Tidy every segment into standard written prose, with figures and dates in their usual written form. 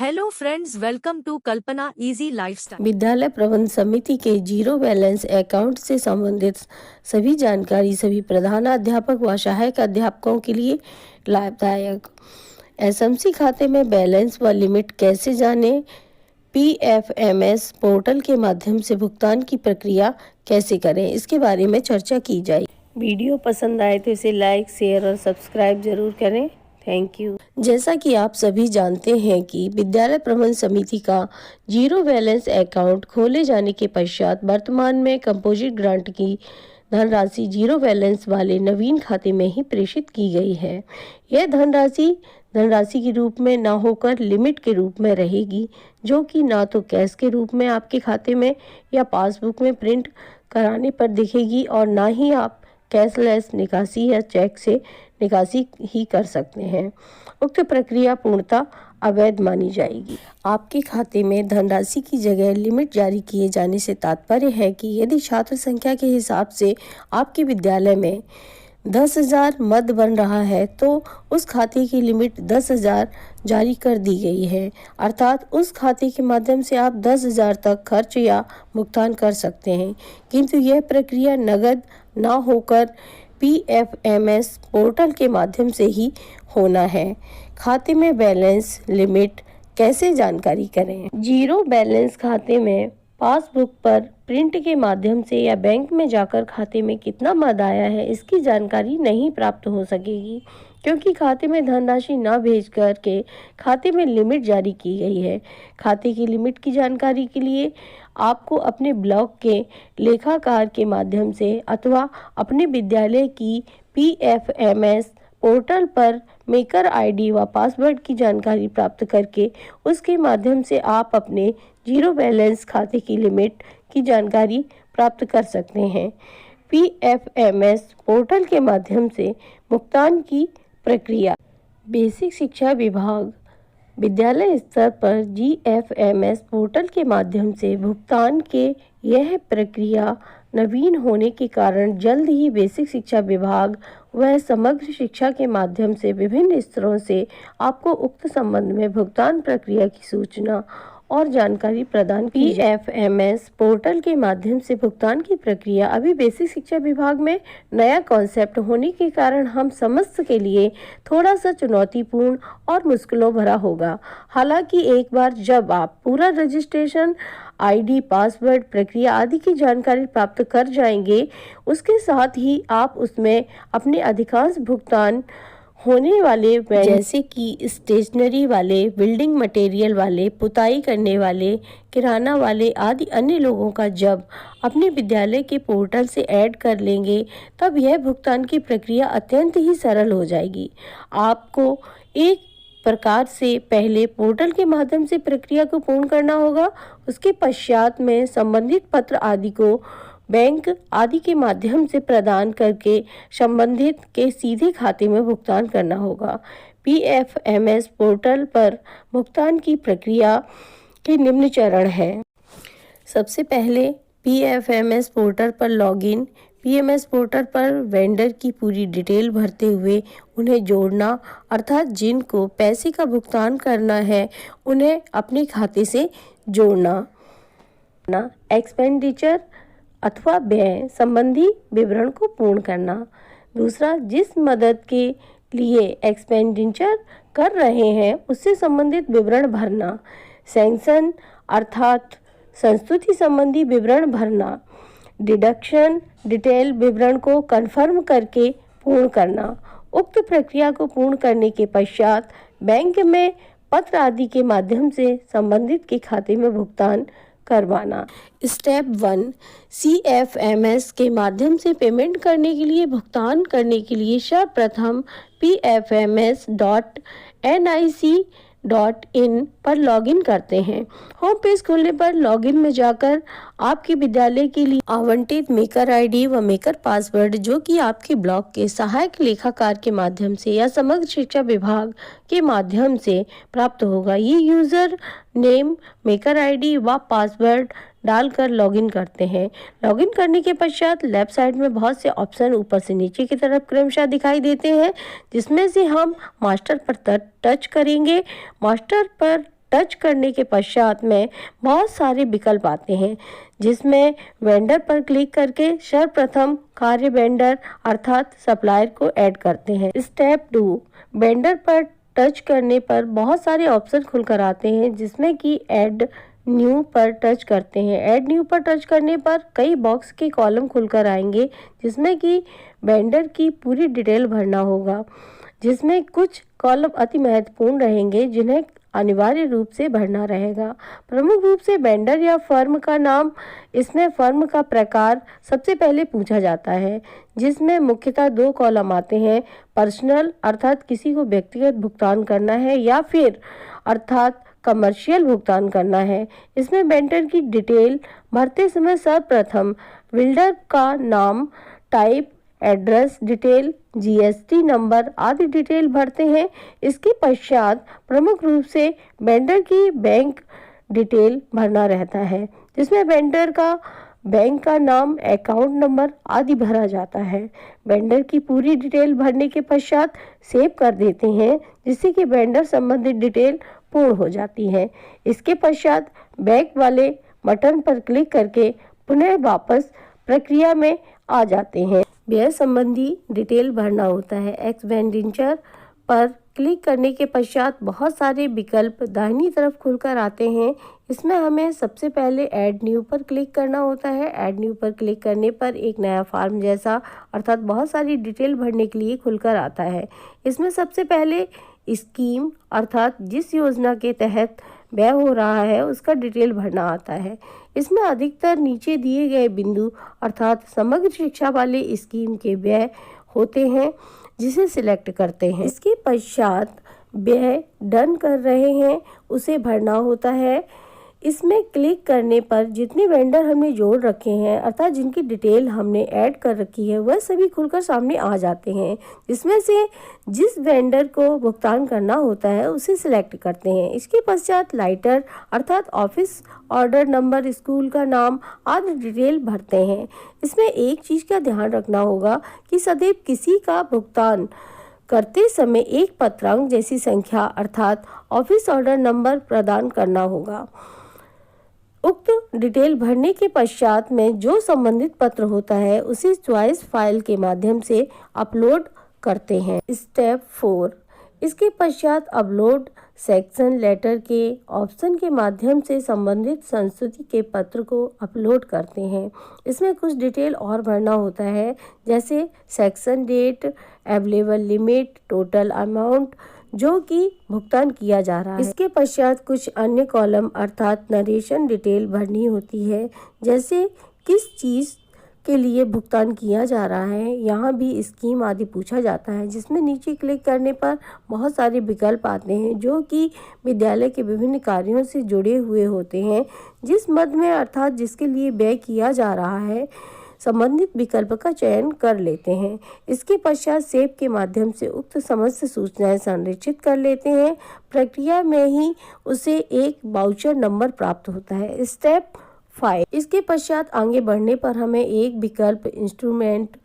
Hello friends, welcome to Kalpana easy lifestyle. विद्यालय प्रबंध समिति के जीरो बैलेंस अकाउंट से संबंधित सभी जानकारी सभी प्रधानाध्यापक व सहायक अध्यापकों के लिए लाभदायक। एसएमसी खाते में बैलेंस व लिमिट कैसे जानें, पीएफएमएस पोर्टल के माध्यम से भुगतान की प्रक्रिया कैसे करें, इसके बारे में चर्चा की जाए। वीडियो पसंद आए तो इसे लाइक, शेयर और सब्सक्राइब जरूर करें। Thank you. जैसा कि आप सभी जानते हैं कि विद्यालय प्रबंध समिति का जीरो बैलेंस अकाउंट खोले जाने के पश्चात वर्तमान में कंपोजिट ग्रांट की धनराशि जीरो बैलेंस वाले नवीन खाते में ही प्रेषित की गई है। यह धनराशि के रूप में ना होकर लिमिट के रूप में रहेगी, जो कि ना तो कैश के रूप में आपके खाते में या पासबुक में प्रिंट कराने पर दिखेगी और ना ही आप कैशलेस निकासी या चेक से निकासी ही कर सकते हैं। उक्त प्रक्रिया पूर्णतः अवैध मानी जाएगी। आपके खाते में धनराशि की जगह लिमिट जारी किए जाने से तात्पर्य है कि यदि छात्र संख्या के हिसाब से आपके विद्यालय में 10,000 मद बन रहा है तो उस खाते की लिमिट 10,000 जारी कर दी गई है, अर्थात उस खाते के माध्यम से आप 10,000 तक खर्च या भुगतान कर सकते हैं। किंतु यह प्रक्रिया नगद ना होकर पीएफएमएस पोर्टल के माध्यम से ही होना है। खाते में बैलेंस लिमिट कैसे जानकारी करें? जीरो बैलेंस खाते में पासबुक पर प्रिंट के माध्यम से या बैंक में जाकर खाते में कितना मद आया है इसकी जानकारी नहीं प्राप्त हो सकेगी, क्योंकि खाते में धनराशि न भेज कर के खाते में लिमिट जारी की गई है। खाते की लिमिट की जानकारी के लिए आपको अपने ब्लॉक के लेखाकार के माध्यम से अथवा अपने विद्यालय की पीएफएमएस पोर्टल पर मेकर आईडी व पासवर्ड की जानकारी प्राप्त करके उसके माध्यम से आप अपने जीरो बैलेंस खाते की लिमिट की जानकारी प्राप्त कर सकते हैं। पीएफएमएस पोर्टल के माध्यम से भुगतान की प्रक्रिया। बेसिक शिक्षा विभाग विद्यालय स्तर पर जीएफएमएस पोर्टल के माध्यम से भुगतान के यह प्रक्रिया नवीन होने के कारण जल्द ही बेसिक शिक्षा विभाग व समग्र शिक्षा के माध्यम से विभिन्न स्तरों से आपको उक्त संबंध में भुगतान प्रक्रिया की सूचना और जानकारी प्रदान की। पीएफएमएस पोर्टल के माध्यम से भुगतान की प्रक्रिया अभी बेसिक शिक्षा विभाग में नया कॉन्सेप्ट होने के कारण हम समस्त के लिए थोड़ा सा चुनौतीपूर्ण और मुश्किलों भरा होगा। हालांकि एक बार जब आप पूरा रजिस्ट्रेशन, आईडी, पासवर्ड, प्रक्रिया आदि की जानकारी प्राप्त कर जाएंगे, उसके साथ ही आप उसमें अपने अधिकांश भुगतान होने वाले जैसे कि स्टेशनरी वाले, बिल्डिंग मटेरियल वाले, पुताई करने वाले, किराना वाले आदि अन्य लोगों का जब अपने विद्यालय के पोर्टल से ऐड कर लेंगे, तब यह भुगतान की प्रक्रिया अत्यंत ही सरल हो जाएगी। आपको एक प्रकार से पहले पोर्टल के माध्यम से प्रक्रिया को पूर्ण करना होगा, उसके पश्चात में संबंधित पत्र आदि को बैंक आदि के माध्यम से प्रदान करके संबंधित के सीधे खाते में भुगतान करना होगा। पीएफएमएस पोर्टल पर भुगतान की प्रक्रिया के निम्न चरण है। सबसे पहले पीएफएमएस पोर्टल पर लॉगिन। पीएमएस पोर्टल पर वेंडर की पूरी डिटेल भरते हुए उन्हें जोड़ना, अर्थात जिनको पैसे का भुगतान करना है उन्हें अपने खाते से जोड़ना। एक्सपेंडिचर अथवा व्यय संबंधी विवरण को पूर्ण करना। दूसरा, जिस मदद के लिए एक्सपेंडिचर कर रहे हैं उससे संबंधित विवरण भरना। सैंक्शन अर्थात संस्तुति संबंधी विवरण भरना। डिडक्शन डिटेल विवरण को कंफर्म करके पूर्ण करना। उक्त प्रक्रिया को पूर्ण करने के पश्चात बैंक में पत्र आदि के माध्यम से संबंधित के खाते में भुगतान करवाना। स्टेप 1, सीएफएमएस के माध्यम से पेमेंट करने के लिए, भुगतान करने के लिए सर्वप्रथम pfms.nic.in पर लॉगिन करते हैं। होम पेज खोलने पर लॉगिन में जाकर आपके विद्यालय के लिए आवंटित मेकर आईडी व मेकर पासवर्ड, जो कि आपके ब्लॉक के सहायक लेखाकार के माध्यम से या समग्र शिक्षा विभाग के माध्यम से प्राप्त होगा। ये यूजर नेम, मेकर आईडी व पासवर्ड डालकर लॉगिन करते हैं। लॉगिन करने के पश्चात लेफ्ट साइड में बहुत से ऑप्शन ऊपर से नीचे की तरफ क्रमशः दिखाई देते हैं, जिसमें से हम मास्टर पर टच करेंगे। मास्टर पर टच करने के पश्चात में बहुत सारे विकल्प आते हैं, जिसमें वेंडर पर क्लिक करके सर्वप्रथम कार्य वेंडर अर्थात सप्लायर को ऐड करते हैं। स्टेप 2, वेंडर पर टच करने पर बहुत सारे ऑप्शन खुलकर आते हैं, जिसमें कि ऐड न्यू पर टच करते हैं। ऐड न्यू पर टच करने पर कई बॉक्स के कॉलम खुलकर आएंगे, जिसमें कि वेंडर की पूरी डिटेल भरना होगा, जिसमें कुछ कॉलम अति महत्वपूर्ण रहेंगे जिन्हें अनिवार्य रूप से भरना रहेगा। प्रमुख रूप से वेंडर या फर्म का नाम, इसमें फर्म का प्रकार सबसे पहले पूछा जाता है, जिसमें मुख्यतः 2 कॉलम आते हैं, पर्सनल अर्थात किसी को व्यक्तिगत भुगतान करना है या फिर अर्थात कमर्शियल भुगतान करना है। इसमें वेंडर की डिटेल भरते समय सर्वप्रथम बिल्डर का नाम, type, address detail, GST number आदि डिटेल भरते हैं। इसके पश्चात प्रमुख रूप से वेंडर की बैंक डिटेल भरना रहता है, जिसमें वेंडर का बैंक का नाम, अकाउंट नंबर आदि भरा जाता है। वेंडर की पूरी डिटेल भरने के पश्चात सेव कर देते हैं, जिससे कि वेंडर संबंधित डिटेल पूर्ण हो जाती है। इसके पश्चात बैक वाले बटन पर क्लिक करके पुनः वापस प्रक्रिया में आ जाते हैं। व्यय संबंधी डिटेल भरना होता है। एक्सपेंडिचर पर क्लिक करने के पश्चात बहुत सारे विकल्प दाहिनी तरफ खुलकर आते हैं। इसमें हमें सबसे पहले ऐड न्यू पर क्लिक करना होता है। ऐड न्यू पर क्लिक करने पर एक नया फॉर्म जैसा अर्थात बहुत सारी डिटेल भरने के लिए खुलकर आता है। इसमें सबसे पहले स्कीम अर्थात जिस योजना के तहत व्यय हो रहा है उसका डिटेल भरना आता है। इसमें अधिकतर नीचे दिए गए बिंदु अर्थात समग्र शिक्षा वाले स्कीम के व्यय होते हैं, जिसे सिलेक्ट करते हैं। इसके पश्चात व्यय डन कर रहे हैं उसे भरना होता है। इसमें क्लिक करने पर जितने वेंडर हमने जोड़ रखे हैं अर्थात जिनकी डिटेल हमने ऐड कर रखी है वह सभी खुलकर सामने आ जाते हैं, जिसमें से जिस वेंडर को भुगतान करना होता है उसे सिलेक्ट करते हैं। इसके पश्चात लाइटर अर्थात ऑफिस ऑर्डर नंबर, स्कूल का नाम आदि डिटेल भरते हैं। इसमें एक चीज़ का ध्यान रखना होगा कि सदैव किसी का भुगतान करते समय एक पत्रांक जैसी संख्या अर्थात ऑफिस ऑर्डर नंबर प्रदान करना होगा। उक्त डिटेल भरने के पश्चात में जो संबंधित पत्र होता है उसे चॉइस फाइल के माध्यम से अपलोड करते हैं। स्टेप 4, इसके पश्चात अपलोड सेक्शन लेटर के ऑप्शन के माध्यम से संबंधित संस्तुति के पत्र को अपलोड करते हैं। इसमें कुछ डिटेल और भरना होता है, जैसे section date, available limit, total amount जो कि भुगतान किया जा रहा है। इसके पश्चात कुछ अन्य कॉलम अर्थात नरेशन डिटेल भरनी होती है, जैसे किस चीज़ के लिए भुगतान किया जा रहा है। यहाँ भी स्कीम आदि पूछा जाता है, जिसमें नीचे क्लिक करने पर बहुत सारे विकल्प आते हैं जो कि विद्यालय के विभिन्न कार्यों से जुड़े हुए होते हैं। जिस मद में अर्थात जिसके लिए व्यय किया जा रहा है संबंधित विकल्प का चयन कर लेते हैं। इसके पश्चात सेव के माध्यम से उक्त समस्त सूचनाएं संरक्षित कर लेते हैं। प्रक्रिया में ही उसे एक वाउचर नंबर प्राप्त होता है। स्टेप 5, इसके पश्चात आगे बढ़ने पर हमें एक विकल्प इंस्ट्रूमेंट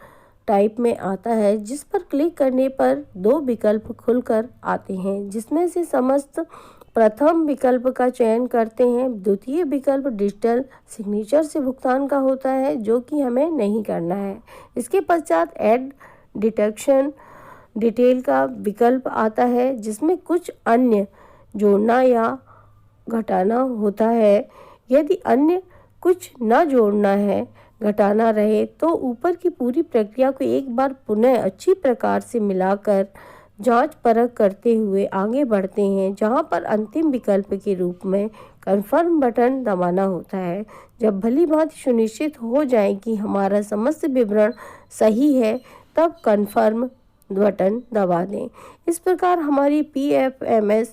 टाइप में आता है, जिस पर क्लिक करने पर 2 विकल्प खुलकर आते हैं, जिसमें से समस्त प्रथम विकल्प का चयन करते हैं। द्वितीय विकल्प डिजिटल सिग्नेचर से भुगतान का होता है, जो कि हमें नहीं करना है। इसके पश्चात ऐड डिटेक्शन डिटेल का विकल्प आता है, जिसमें कुछ अन्य जोड़ना या घटाना होता है। यदि अन्य कुछ न जोड़ना है, घटाना रहे तो ऊपर की पूरी प्रक्रिया को एक बार पुनः अच्छी प्रकार से मिलाकर जांच परख करते हुए आगे बढ़ते हैं, जहां पर अंतिम विकल्प के रूप में कन्फर्म बटन दबाना होता है। जब भली भांति सुनिश्चित हो जाए कि हमारा समस्त विवरण सही है, तब कन्फर्म बटन दबा दें। इस प्रकार हमारी PFMS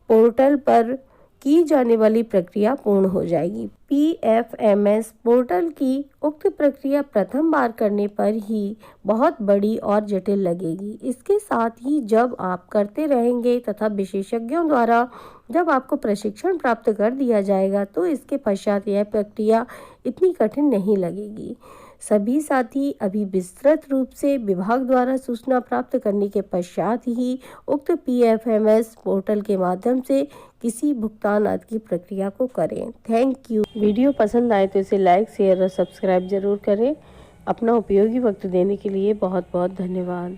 पोर्टल पर की जाने वाली प्रक्रिया पूर्ण हो जाएगी। PFMS पोर्टल की उक्त प्रक्रिया प्रथम बार करने पर ही बहुत बड़ी और जटिल लगेगी। इसके साथ ही जब आप करते रहेंगे तथा विशेषज्ञों द्वारा जब आपको प्रशिक्षण प्राप्त कर दिया जाएगा तो इसके पश्चात यह प्रक्रिया इतनी कठिन नहीं लगेगी। सभी साथी अभी विस्तृत रूप से विभाग द्वारा सूचना प्राप्त करने के पश्चात ही उक्त PFMS पोर्टल के माध्यम से किसी भुगतान आदि की प्रक्रिया को करें। Thank you. वीडियो पसंद आए तो इसे लाइक, शेयर और सब्सक्राइब जरूर करें। अपना उपयोगी वक्त देने के लिए बहुत बहुत धन्यवाद।